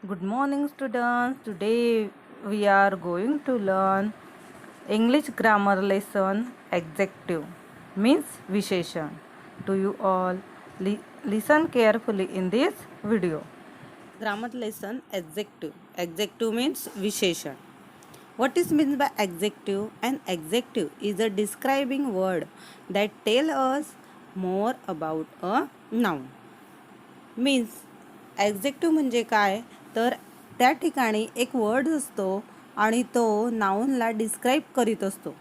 Good morning, students. Today we are going to learn English grammar lesson adjective means visheshan. Do you all listen carefully in this video? Grammar lesson adjective. Adjective means visheshan. What is meant by adjective? An adjective is a describing word that tell us more about a noun. Means ॲक्झेक्टिव्ह म्हणजे काय तर त्या ठिकाणी एक word असतो आणि तो नाऊनला describe करीत असतो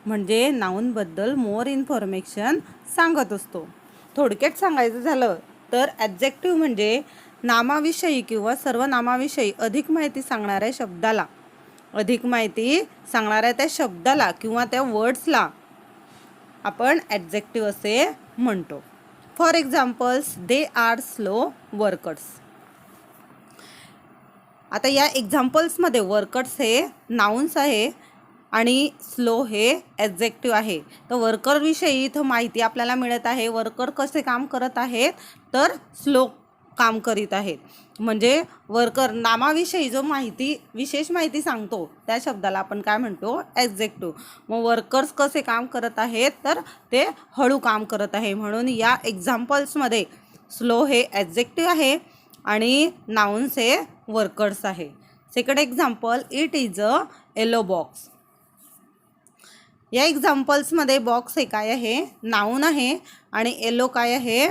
म्हणजे नाऊनबद्दल मोर इन्फॉर्मेशन सांगत असतो. थोडक्यात सांगायचं झालं तर ॲक्झेक्टिव्ह म्हणजे नामाविषयी किंवा सर्वनामाविषयी अधिक माहिती सांगणाऱ्या त्या शब्दाला किंवा त्या वर्ड्सला आपण ॲक्झेक्टिव्ह असे म्हणतो. For examples, they are slow workers. आता या एक्झाम्पल्समध्ये वर्कर्स हे नाउन्स आहे आणि स्लो हे ॲडजेक्टिव्ह आहे. तर वर्करविषयी इथं माहिती आपल्याला मिळत आहे. वर्कर कसे काम करत आहेत तर स्लो काम करीत आहेत. म्हणजे वर्कर नामाविषयी जो विशेष माहिती सांगतो त्या शब्दाला आपण काय म्हणतो ॲडजेक्टिव्ह. मग वर्कर्स कसे काम करत आहेत तर ते हळू काम करत आहे. म्हणून या एक्झाम्पल्समध्ये स्लो हे ॲडजेक्टिव्ह आहे आणि नाउन्स हे वर्कर्स आहे. Second example, it is a yellow box. या एक्झाम्पल्समध्ये बॉक्स हे काय आहे नाउन आहे आणि येलो काय आहे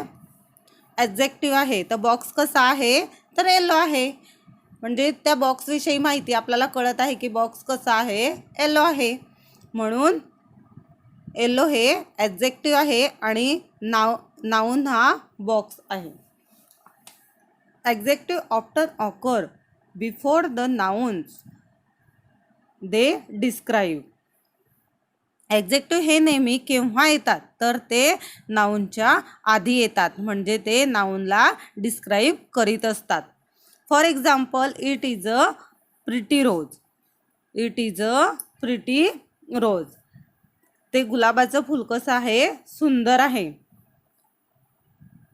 ॲडजेक्टिव्ह आहे. तर बॉक्स कसा आहे तर येलो आहे. म्हणजे त्या बॉक्सविषयी माहिती आपल्याला कळत आहे की बॉक्स कसा आहे येलो आहे. म्हणून येलो हे ॲडजेक्टिव्ह आहे आणि नाउन हा बॉक्स आहे. Adjective often occur before the nouns they describe. Adjective हे नेहमी केव्हा येतात तर ते नाउनच्या आधी येतात म्हणजे ते नाउनला डिस्क्राईब करीत असतात. For example, it is a pretty rose. It is a pretty rose. ते गुलाबाचं फुल कसं आहे सुंदर आहे.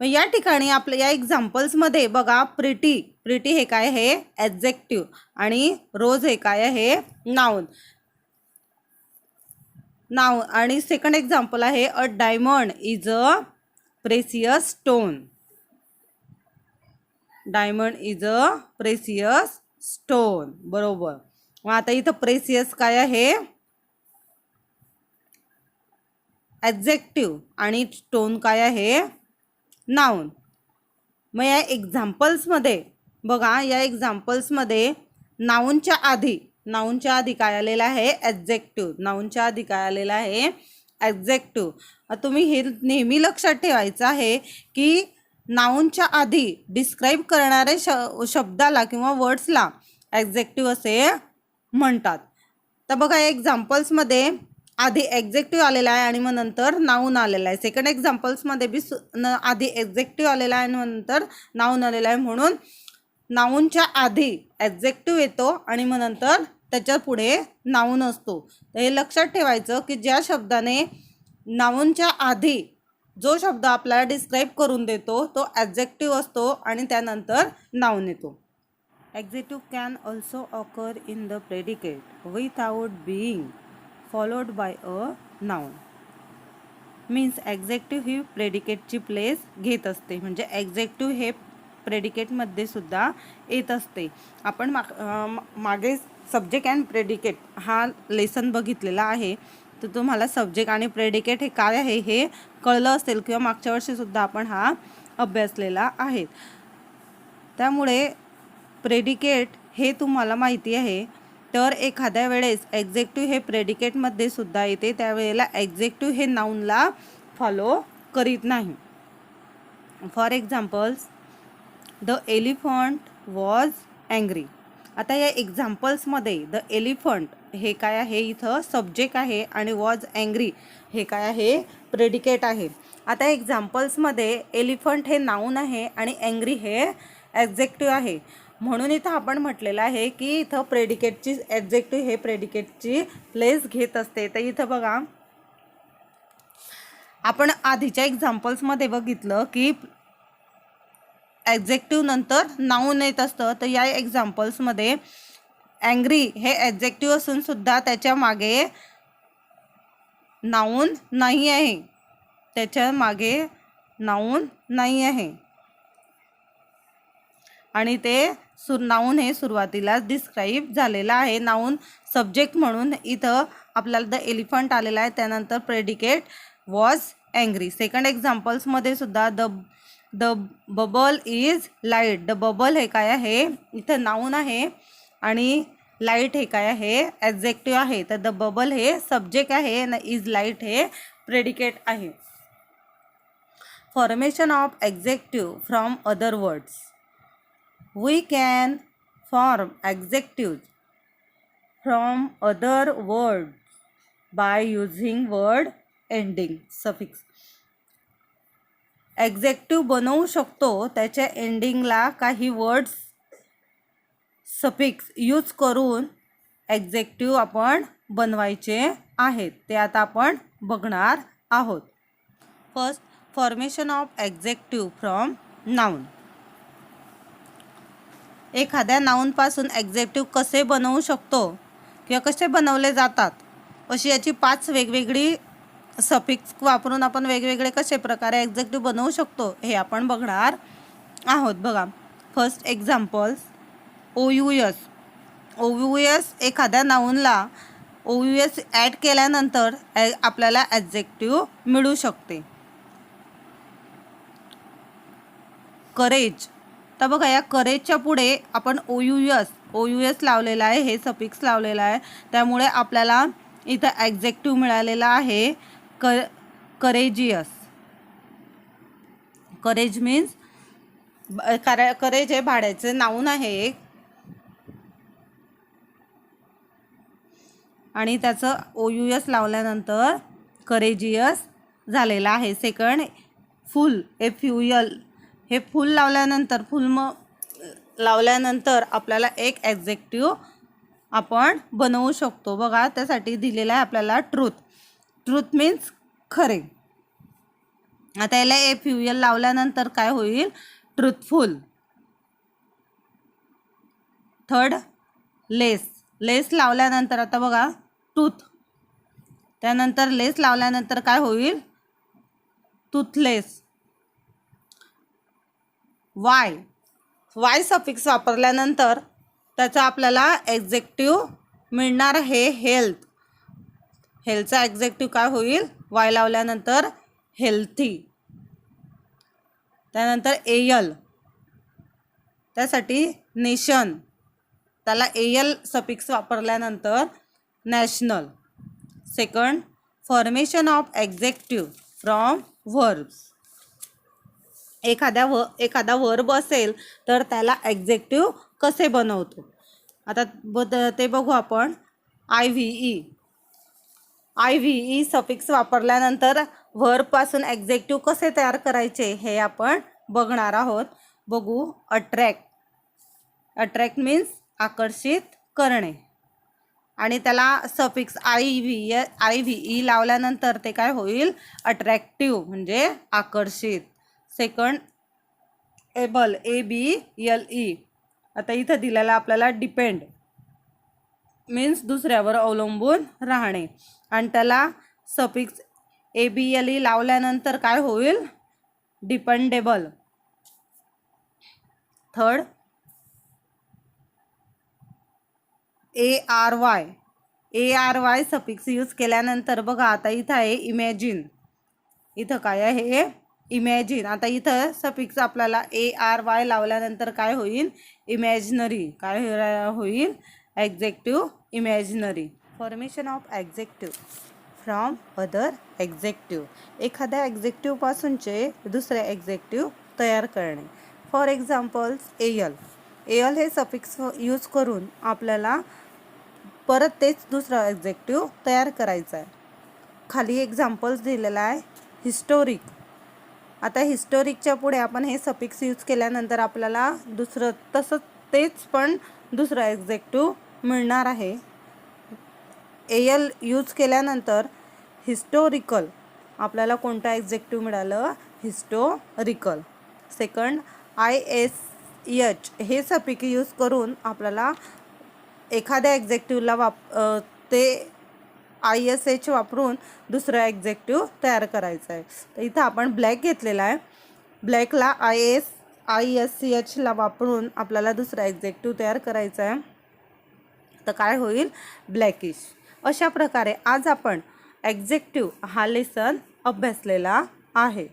या ठिकाणी आपल्या या एक्झाम्पल्समध्ये बघा प्रिटी हे काय आहे ॲडजेक्टिव्ह आणि रोज हे काय आहे नाउन. आणि सेकंड एक्झाम्पल आहे a diamond is a precious stone. Diamond is a precious stone. बरोबर. मग आता इथं प्रेसियस काय आहे ॲडजेक्टिव्ह आणि स्टोन काय आहे नाउन. मग या एक्झाम्पल्समध्ये बघा या एक्झाम्पल्समध्ये नाउनच्या आधी काय आलेलं आहे ॲडजेक्टिव्ह. नाउनच्या आधी काय आलेलं आहे ॲडजेक्टिव्ह. तुम्ही हे नेहमी लक्षात ठेवायचं आहे की नाउनच्या आधी डिस्क्राईब करणारे शब्दाला किंवा वर्ड्सला ॲडजेक्टिव्ह असे म्हणतात. तर बघा या एक्झाम्पल्समध्ये आधी ॲडजेक्टिव्ह आलेला आहे आणि मग नंतर नाउन आलेला आहे. सेकंड एक्झाम्पल्समध्ये बी आधी ॲडजेक्टिव्ह आलेला आहे आणि नंतर नाउन आलेला आहे. म्हणून नाउनच्या आधी ॲडजेक्टिव्ह येतो आणि मग नंतर त्याच्या पुढे नाउन असतो. तर हे लक्षात ठेवायचं की ज्या शब्दाने नाउनच्या आधी जो शब्द आपल्याला डिस्क्राईब करून देतो तो ॲडजेक्टिव्ह असतो आणि त्यानंतर नाउन येतो. Adjective can also occur in the predicate without being followed by a noun. Means adjective ही प्रेडिकेटची प्लेस घेत असते. म्हणजे ॲडजेक्टिव्ह हे प्रेडिकेटमध्ये सुद्धा येत असते. आपण मागे सब्जेक्ट अँड प्रेडिकेट हा लेसन बघितलेला आहे. तर तुम्हाला सब्जेक्ट आणि प्रेडिकेट हे काय आहे हे कळलं असेल किंवा मागच्या वर्षीसुद्धा आपण हा अभ्यासलेला आहे. त्यामुळे प्रेडिकेट हे तुम्हाला माहिती आहे. तर एखाद्या वेळेस ॲडजेक्टिव्ह हे प्रेडिकेटमध्ये सुद्धा येते त्यावेळेला ॲडजेक्टिव्ह हे नाउनला फॉलो करीत नाही. For examples, the elephant was angry. आता या एक्झाम्पल्समध्ये द एलिफंट हे काय आहे इथं सब्जेक्ट आहे आणि वॉज अँग्री हे काय आहे प्रेडिकेट आहे. आता एक्झाम्पल्समध्ये एलिफंट हे नाउन आहे आणि अँग्री हे ॲडजेक्टिव्ह आहे. म्हणून इथं आपण म्हटलेलं आहे की इथं प्रेडिकेटची ॲडजेक्टिव्ह हे प्रेडिकेटची प्लेस घेत असते. तर इथं बघा आपण आधीच्या एक्झाम्पल्समध्ये बघितलं की ॲडजेक्टिव्ह नंतर नाऊन येत असतं. तर या एक्झाम्पल्समध्ये अँग्री हे ॲडजेक्टिव्ह असून सुद्धा त्याच्या मागे नाऊन नाही आहे, त्याच्या मागे नाऊन नाही आहे आणि ते नाऊन हे सुरुवातीलाच डिस्क्राईब झालेलं आहे. नाऊन सब्जेक्ट म्हणून इथं आपल्याला द एलिफंट आलेला आहे, त्यानंतर प्रेडिकेट वॉज अँग्री. सेकंड एक्झाम्पल्समध्ये सुद्धा the bubble is light. The bubble हे काय आहे, इथं नाऊन आहे आणि लाईट हे काय आहे, ॲडजेक्टिव्ह आहे. तर द बबल हे सब्जेक्ट आहे आणि इज लाईट हे प्रेडिकेट आहे. Formation of adjective from other words. We can form adjectives from other words by using word ending suffix. Adjective बनवू शकतो त्याच्या एंडिंगला काही वर्ड्स सफिक्स यूज करून ॲडजेक्टिव्ह आपण बनवायचे आहेत. ते आता आपण बघणार आहोत. First, formation of adjective from noun. एखाद्या नाऊनपासून ॲडजेक्टिव्ह कसे बनवू शकतो किंवा कसे बनवले जातात अशी याची 5 वेगवेगळी सफिक्स वापरून आपण वेगवेगळे कसे प्रकारे ॲडजेक्टिव्ह बनवू शकतो हे आपण बघणार आहोत. बघा, फर्स्ट एक्झाम्पल्स. OUS. OUS एखाद्या नाऊनला OUS ॲड केल्यानंतर आपल्याला ॲडजेक्टिव्ह मिळू शकते. करेज. तर बघा, या करेजच्या पुढे आपण OUS लावलेला आहे, हे सफिक्स लावलेला आहे, त्यामुळे आपल्याला इथं ॲडजेक्टिव्ह मिळालेला आहे करेजियस. करेज मीन्स करेज हे भाड्याचे नाऊन आहे आणि त्याचं OUS लावल्यानंतर करेजियस झालेला आहे. सेकंड, फुल. FUL हे फुल लावल्यानंतर आपल्याला एक ॲडजेक्टिव्ह आपण बनवू शकतो. बघा, त्यासाठी दिलेला आहे आपल्याला ट्रूथ. ट्रूथ मीन्स खरे. आता याला FUL लावल्यानंतर काय होईल, ट्रूथफुल. थर्ड, लेस. लेस लावल्यानंतर आता बघा, टूथ. त्यानंतर लेस लावल्यानंतर काय होईल, टूथलेस. वाय सफिक्स वापरल्यानंतर त्याचा आपल्याला ॲडजेक्टिव्ह मिळणार आहे हेल्थ. हेल्थचा ॲडजेक्टिव्ह काय होईल, वाय लावल्यानंतर हेल्थी. त्यानंतर AL, त्यासाठी नेशन, त्याला AL सफिक्स वापरल्यानंतर national. Second, formation of adjective from verbs. एखादा वर्ब असेल तर त्याला ॲडजेक्टिव्ह कसे बनवतो आता ते बघू आपण. IVE सफिक्स वापरल्यानंतर वर्बपासून ॲडजेक्टिव्ह कसे तयार करायचे हे आपण बघणार आहोत. बघू. अट्रॅक्ट मीन्स आकर्षित करणे आणि त्याला सफिक्स IVE लावल्यानंतर ते काय होईल, अट्रॅक्टिव्ह म्हणजे आकर्षित. Second, ABLE. आता इथं दिलेला आपल्याला डिपेंड मीन्स दुसऱ्यावर अवलंबून राहणे आणि त्याला सफिक्स ABLE लावल्यानंतर काय होईल, dependable. Third, ARY suffix use केल्यानंतर बघा, आता इथं आहे इमॅजिन. इथं काय आहे, इमॅजिन. आता इथं सफिक्स आपल्याला ARY लावल्यानंतर काय होईल, इमॅजिनरी. काय होईल, adjective imaginary. Formation of adjective from other adjective. एखाद्या ॲडजेक्टिव्हपासूनचे दुसरे ॲडजेक्टिव्ह तयार करणे. फॉर एक्झाम्पल्स, AL हे सफिक्स यूज करून आपल्याला परत तेच दुसरं ॲडजेक्टिव्ह तयार करायचं आहे. खाली एक्झाम्पल्स दिलेला आहे. हिस्टोरिक. आता हिस्टोरिकच्या पुढे आपण हे सफिक्स यूज केल्यानंतर आपल्याला दुसरं तेच पण दुसरं ॲडजेक्टिव्ह मिळणार आहे. AL यूज केल्यानंतर हिस्टोरिकल आपल्याला कोणतं ॲडजेक्टिव्ह मिळालं, हिस्टोरिकल. सेकंड, ISH हे सफिक्स यूज करून आपल्याला एखाद्या ॲडजेक्टिव्हला ते ISH वापरून दुसरं ॲडजेक्टिव्ह तयार करायचं आहे. तर इथं आपण ब्लॅक घेतलेला आहे. ब्लॅकला ISH ला वापरून आपल्याला दुसरा ॲडजेक्टिव्ह तयार करायचा आहे. तर काय होईल? ब्लॅकिश. अशा प्रकारे आज आपण ॲडजेक्टिव्ह हा लेसन अभ्यासलेला आहे.